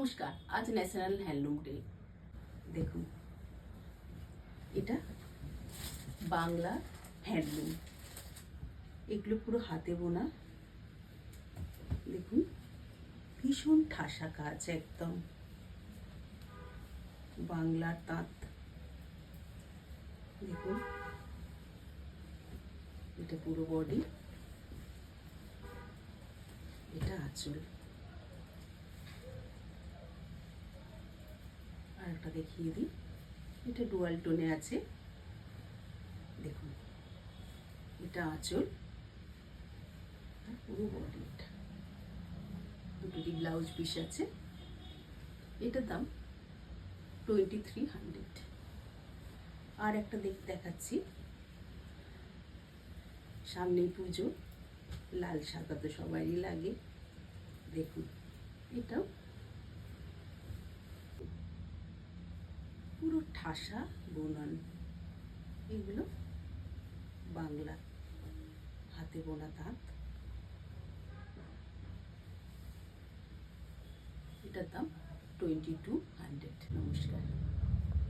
নমস্কার, আজ national handloom day. দেখুন, এটা বাংলা হ্যান্ডলুম। এগুলো পুরো হাতে বোনা। দেখুন, ভীষণ ঠাসা কাজ, একদম বাংলার তাঁত। দেখুন, এটা পুরো বডি, এটা আঁচল। আর একটা দেখিয়ে দিই, এটা ডুয়াল টোনে আছে। দেখুন, এটা আঁচল, পুরো বডি। এটা দুটোটি ব্লাউজ পিস আছে। এটার দাম 2300। আর একটা দেখাচ্ছি, সামনেই পুজো, লাল সাদা তো সবারই লাগে। দেখুন, এটাও পুরো ঠাসা বুনন। এগুলো বাংলা হাতে বোনা তাঁত। এটার দাম 2200। নমস্কার।